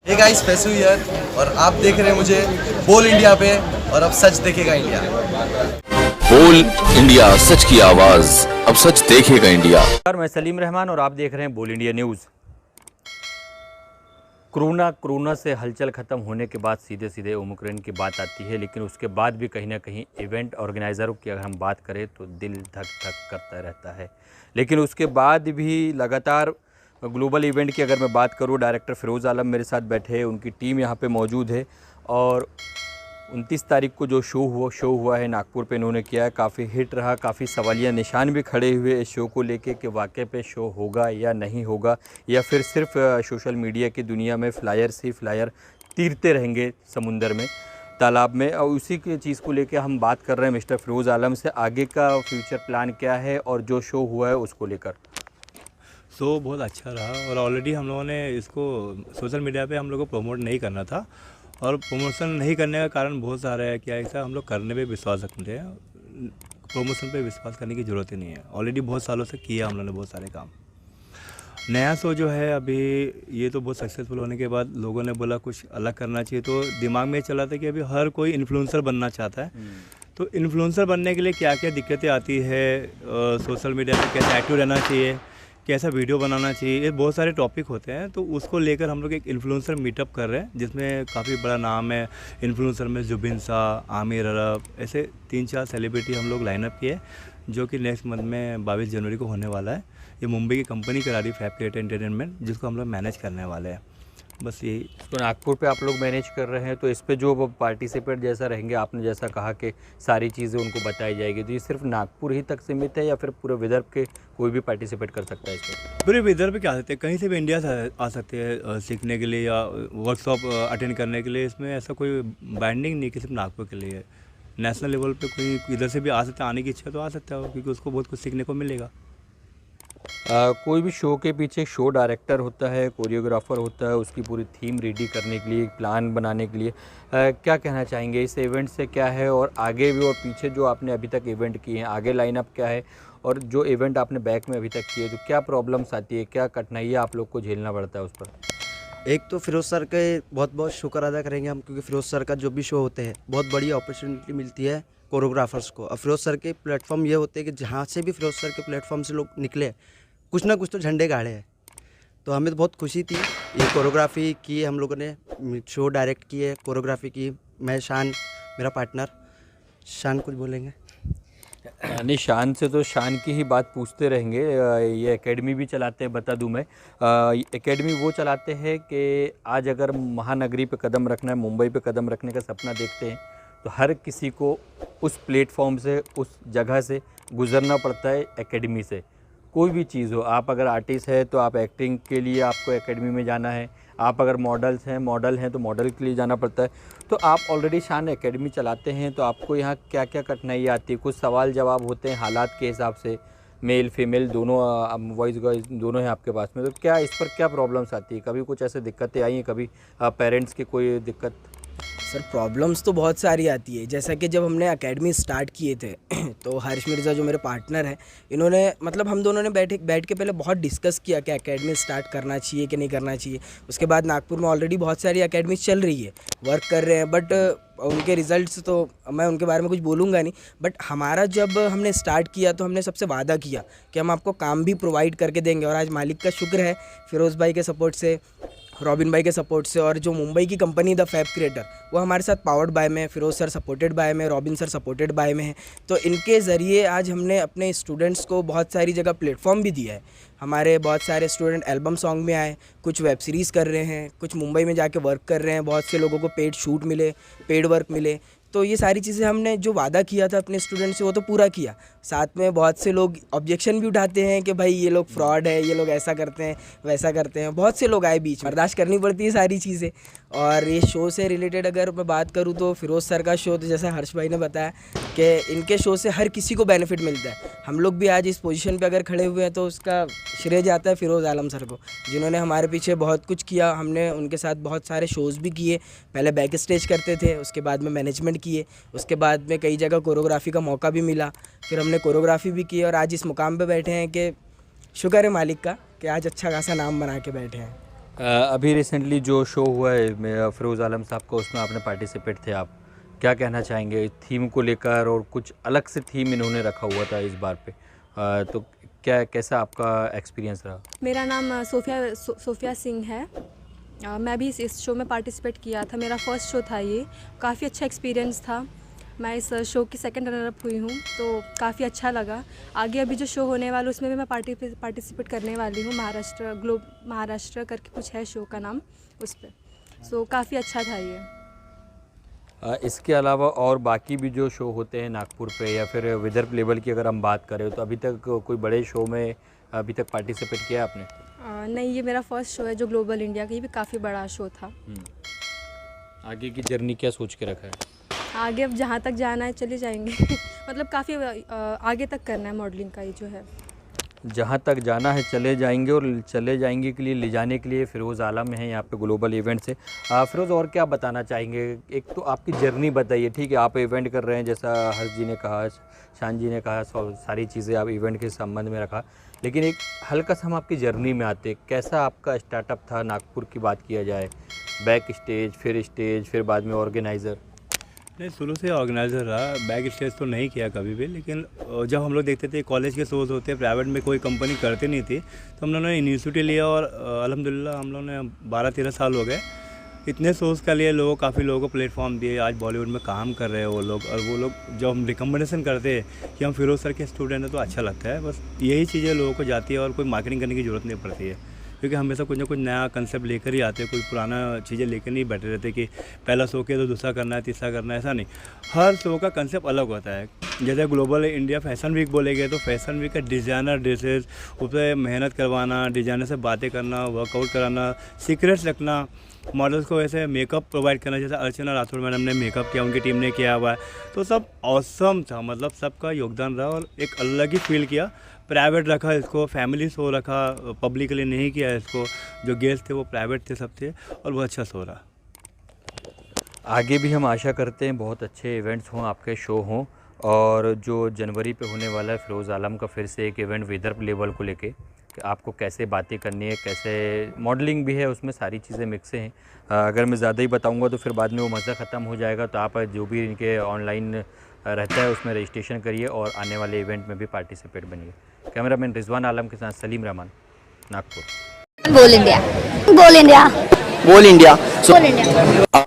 Hey guys, Faisu here और आप देख रहे हैं मुझे बोल इंडिया पे। और अब सच देखेगा इंडिया। बोल इंडिया, सच की आवाज, अब सच देखेगा इंडिया। मैं सलीम रहमान और आप देख रहे हैं बोल इंडिया न्यूज़। कोरोना से हलचल ख़त्म होने के बाद सीधे सीधे ओमिक्रॉन की बात आती है, लेकिन उसके बाद भी कहीं ना कहीं इवेंट ऑर्गेनाइज़रों की अगर हम बात करें तो दिल धक धक करता रहता है। लेकिन उसके बाद भी लगातार ग्लोबल इवेंट की अगर मैं बात करूं, डायरेक्टर फ़िरोज़ आलम मेरे साथ बैठे हैं, उनकी टीम यहां पे मौजूद है। और 29 तारीख को जो शो हुआ है नागपुर पे इन्होंने किया है, काफ़ी हिट रहा। काफ़ी सवालिया निशान भी खड़े हुए इस शो को लेके कि वाकई पे शो होगा या नहीं होगा, या फिर सिर्फ सोशल मीडिया की दुनिया में फ्लायर्स ही फ्लायर तीरते रहेंगे समुंदर में, तालाब में। और उसी की चीज़ को लेके हम बात कर रहे हैं मिस्टर फ़िरोज़ आलम से। आगे का फ्यूचर प्लान क्या है और जो शो हुआ है उसको लेकर। शो बहुत अच्छा रहा और ऑलरेडी हम लोगों ने इसको सोशल मीडिया पे हम लोग को प्रमोट नहीं करना था, और प्रमोशन नहीं करने का कारण बहुत सारा है। क्या ऐसा हम लोग करने पे विश्वास रखते हैं, प्रमोशन पे विश्वास करने की ज़रूरत ही नहीं है। ऑलरेडी बहुत सालों से किया हम लोगों ने बहुत सारे काम। नया शो जो है अभी ये तो बहुत सक्सेसफुल होने के बाद लोगों ने बोला कुछ अलग करना चाहिए, तो दिमाग में चला था कि अभी हर कोई इन्फ्लुएंसर बनना चाहता है। तो इन्फ्लुएंसर बनने के लिए क्या क्या दिक्कतें आती है, सोशल मीडिया पे कैसे एक्टिव रहना चाहिए, कैसा वीडियो बनाना चाहिए, ये बहुत सारे टॉपिक होते हैं। तो उसको लेकर हम लोग एक इन्फ्लुएंसर मीटअप कर रहे हैं, जिसमें काफ़ी बड़ा नाम है इन्फ्लुएंसर में। जुबिन शाह, आमिर अरब, ऐसे 3-4 सेलिब्रिटी हम लोग लाइनअप किए, जो कि नेक्स्ट मंथ में 22 जनवरी को होने वाला है। ये मुंबई की कंपनी करा रही फैब एंटरटेनमेंट, जिसको हम लोग मैनेज करने वाले हैं। बस यही। तो नागपुर पे आप लोग मैनेज कर रहे हैं, तो इस पे जो पार्टिसिपेट जैसा रहेंगे, आपने जैसा कहा कि सारी चीज़ें उनको बताई जाएगी, तो ये सिर्फ नागपुर ही तक सीमित है या फिर पूरे विदर्भ के कोई भी पार्टिसिपेट कर सकता है इसमें? पूरे विदर्भ पे क्या आ सकते हैं, कहीं से भी इंडिया से आ सकते हैं सीखने के लिए या वर्कशॉप अटेंड करने के लिए। इसमें ऐसा कोई बाइंडिंग नहीं कि सिर्फ नागपुर के लिए है। नेशनल लेवल पे कोई इधर से भी आ सकता है, आने की इच्छा तो आ सकता है, क्योंकि उसको बहुत कुछ सीखने को मिलेगा। कोई भी शो के पीछे शो डायरेक्टर होता है, कोरियोग्राफर होता है, उसकी पूरी थीम रेडी करने के लिए, प्लान बनाने के लिए। क्या कहना चाहेंगे इस इवेंट से, क्या है और आगे भी और पीछे जो आपने अभी तक इवेंट किए हैं, आगे लाइनअप क्या है, और जो इवेंट आपने बैक में अभी तक किए तो क्या प्रॉब्लम्स आती है, क्या कठिनाइयाँ आप लोग को झेलना पड़ता है उस पर? एक तो फिरोज़ सर के बहुत बहुत शुक्र अदा करेंगे हम, क्योंकि फिरोज़ सर का जो भी शो होते हैं बहुत बड़ी अपॉर्चुनिटी मिलती है कोरियोग्राफर्स को। और फिरोज़ सर के प्लेटफॉर्म ये होते हैं कि जहाँ से भी फिरोज़ सर के प्लेटफॉर्म से लोग निकले, कुछ ना कुछ तो झंडे गाड़े हैं। तो हमें तो बहुत खुशी थी। ये कोरियोग्राफी की हम लोगों ने, शो डायरेक्ट किए, कोरियोग्राफी की। मैं शान, मेरा पार्टनर शान, कुछ बोलेंगे? नहीं, शान से तो शान की ही बात पूछते रहेंगे। ये एकेडमी भी चलाते हैं, बता दूं मैं। एकेडमी वो चलाते हैं कि आज अगर महानगरी पे कदम रखना है, मुंबई पे कदम रखने का सपना देखते हैं, तो हर किसी को उस प्लेटफॉर्म से, उस जगह से गुजरना पड़ता है एकेडमी से। कोई भी चीज़ हो, आप अगर आर्टिस्ट है तो आप एक्टिंग के लिए आपको एकेडमी में जाना है, आप अगर मॉडल हैं तो मॉडल के लिए जाना पड़ता है। तो आप ऑलरेडी शान एकेडमी चलाते हैं, तो आपको यहाँ क्या क्या कठिनाई आती है? कुछ सवाल जवाब होते हैं हालात के हिसाब से, मेल फीमेल दोनों, वॉइस गर्ल्स दोनों हैं आपके पास में, तो क्या इस पर क्या प्रॉब्लम्स आती है? कभी कुछ ऐसे दिक्कतें आई हैं, कभी पेरेंट्स की कोई दिक्कत? सर, प्रॉब्लम्स तो बहुत सारी आती है। जैसा कि जब हमने एकेडमी स्टार्ट किए थे तो हर्ष मिर्ज़ा जो मेरे पार्टनर हैं, इन्होंने मतलब हम दोनों ने बैठ के पहले बहुत डिस्कस किया कि एकेडमी स्टार्ट करना चाहिए कि नहीं करना चाहिए। उसके बाद नागपुर में ऑलरेडी बहुत सारी एकेडमी चल रही है, वर्क कर रहे हैं, बट उनके रिज़ल्ट्स तो मैं उनके बारे में कुछ बोलूँगा नहीं। बट हमारा जब हमने स्टार्ट किया तो हमने सबसे वादा किया कि हम आपको काम भी प्रोवाइड करके देंगे। और आज मालिक का शुक्र है, फिरोज़ भाई के सपोर्ट से, रॉबिन भाई के सपोर्ट से, और जो मुंबई की कंपनी द फैब क्रिएटर, वो हमारे साथ पावर्ड बाय में, फिरोज़ सर सपोर्टेड बाय में, रॉबिन सर सपोर्टेड बाय में है। तो इनके ज़रिए आज हमने अपने स्टूडेंट्स को बहुत सारी जगह प्लेटफॉर्म भी दिया है। हमारे बहुत सारे स्टूडेंट एल्बम सॉन्ग में आए, कुछ वेब सीरीज़ कर रहे हैं, कुछ मुंबई में जाके वर्क कर रहे हैं, बहुत से लोगों को पेड शूट मिले, पेड वर्क मिले। तो ये सारी चीज़ें हमने जो वादा किया था अपने स्टूडेंट से, वो तो पूरा किया। साथ में बहुत से लोग ऑब्जेक्शन भी उठाते हैं कि भाई ये लोग फ्रॉड है, ये लोग ऐसा करते हैं, वैसा करते हैं। बहुत से लोग आए बीच में, बर्दाश्त करनी पड़ती है सारी चीज़ें। और ये शो से रिलेटेड अगर मैं बात करूँ तो फिरोज़ सर का शो, तो जैसा हर्ष भाई ने बताया कि इनके शो से हर किसी को बेनिफिट मिलता है। हम लोग भी आज इस पोजीशन पे अगर खड़े हुए हैं तो उसका श्रेय जाता है फिरोज़ आलम सर को, जिन्होंने हमारे पीछे बहुत कुछ किया। हमने उनके साथ बहुत सारे शोज़ भी किए। पहले बैक स्टेज करते थे, उसके बाद में मैनेजमेंट किए, उसके बाद में कई जगह कोरियोग्राफी का मौका भी मिला, फिर हमने कोरियोग्राफी भी की। और आज इस मुकाम पे बैठे हैं कि शुक्र है मालिक का कि आज अच्छा खासा नाम बना के बैठे हैं। अभी रिसेंटली जो शो हुआ है फ़िरोज़ आलम साहब का, उसमें आपने पार्टिसिपेट थे आप, क्या कहना चाहेंगे थीम को लेकर? और कुछ अलग से थीम इन्होंने रखा हुआ था इस बार पे, तो क्या कैसा आपका एक्सपीरियंस रहा? मेरा नाम सोफिया सिंह है। मैं भी इस शो में पार्टिसिपेट किया था, मेरा फर्स्ट शो था ये। काफ़ी अच्छा एक्सपीरियंस था। मैं इस शो की सेकंड रनर अप हुई हूँ, तो काफ़ी अच्छा लगा। आगे अभी जो शो होने वाला उसमें भी मैं पार्टिसिपेट करने वाली हूँ। महाराष्ट्र करके कुछ है शो का नाम, उस पर। सो काफ़ी अच्छा था ये। इसके अलावा और बाकी भी जो शो होते हैं नागपुर पे या फिर विदर्भ लेवल की अगर हम बात करें, तो अभी तक कोई बड़े शो में अभी तक पार्टिसिपेट किया आपने? नहीं, ये मेरा फर्स्ट शो है जो ग्लोबल इंडिया का। ये भी काफ़ी बड़ा शो था। आगे की जर्नी क्या सोच के रखा है? आगे अब जहाँ तक जाना है चले जाएंगे। मतलब काफ़ी आगे तक करना है मॉडलिंग का ये जो है। जहाँ तक जाना है चले जाएंगे, और चले जाएंगे के लिए ले जाने के लिए फ़िरोज़ आलम है यहाँ पे ग्लोबल इवेंट से। फ़िरोज़, और क्या बताना चाहेंगे? एक तो आपकी जर्नी बताइए, ठीक है, आप इवेंट कर रहे हैं, जैसा हर्ष जी ने कहा, शान जी ने कहा, सारी चीज़ें आप इवेंट के संबंध में रखा, लेकिन एक हल्का सा हम आपकी जर्नी में आते, कैसा आपका स्टार्टअप था? नागपुर की बात किया जाए, बैक स्टेज, फिर बाद में ऑर्गेनाइज़र। नहीं, शुरू से ऑर्गेनाइज़र रहा, बैक स्टेज तो नहीं किया कभी भी। लेकिन जब हम लोग देखते थे कॉलेज के शोज़ होते, प्राइवेट में कोई कंपनी करती नहीं थी, तो हम लोगों ने इनिशिएटिव लिया और अल्हम्दुलिल्लाह हम लोगों ने 12-13 साल हो गए इतने शोज़ का लिए। काफ़ी लोगों को प्लेटफॉर्म दिए, आज बॉलीवुड में काम कर रहे हैं वो लोग। और वो लोग जब हम रिकमेंडेशन करते हैं कि हम फ़िरोज़ सर के स्टूडेंट हैं, तो अच्छा लगता है। बस यही चीज़ें लोगों को जाती है और कोई मार्केटिंग करने की ज़रूरत नहीं पड़ती है, क्योंकि हमेशा कुछ ना कुछ नया कंसेप्ट लेकर ही आते हैं। कोई पुराना चीज़ें लेकर नहीं बैठे रहते कि पहला शो किया तो दूसरा करना है, तीसरा करना है, ऐसा नहीं। हर शो का कंसेप्ट अलग होता है। जैसे ग्लोबल इंडिया फैशन वीक बोलेंगे, तो फैशन वीक का डिज़ाइनर ड्रेसेस, उस पर मेहनत करवाना, डिज़ाइनर से बातें करना, वर्कआउट कराना, सीक्रेट्स रखना, मॉडल्स को ऐसे मेकअप प्रोवाइड करना। जैसे अर्चना राठौर मैडम ने मेकअप किया, उनकी टीम ने किया हुआ है, तो सब ऑसम था। मतलब सबका योगदान रहा और एक अलग ही फील किया। प्राइवेट रखा इसको, फैमिली शो रखा, पब्लिकली नहीं किया इसको। जो गेस्ट थे वो प्राइवेट थे सब थे, और वो अच्छा शो रहा। आगे भी हम आशा करते हैं बहुत अच्छे इवेंट्स हों, आपके शो हों, और जो जनवरी पे होने वाला है फ़िरोज़ आलम का फिर से एक इवेंट विदर्भ लेवल को लेके, कि आपको कैसे बातें करनी है, कैसे मॉडलिंग भी है, उसमें सारी चीज़ें मिक्स हैं। अगर मैं ज़्यादा ही बताऊंगा तो फिर बाद में वो मज़ा ख़त्म हो जाएगा। तो आप जो भी इनके ऑनलाइन रहता है उसमें रजिस्ट्रेशन करिए और आने वाले इवेंट में भी पार्टिसिपेट बनिए। कैमरामैन रिजवान आलम के साथ सलीम रहमान, नागपुर। बोल इंडिया, बोल इंडिया, बोल इंडिया। बोल इंडिया।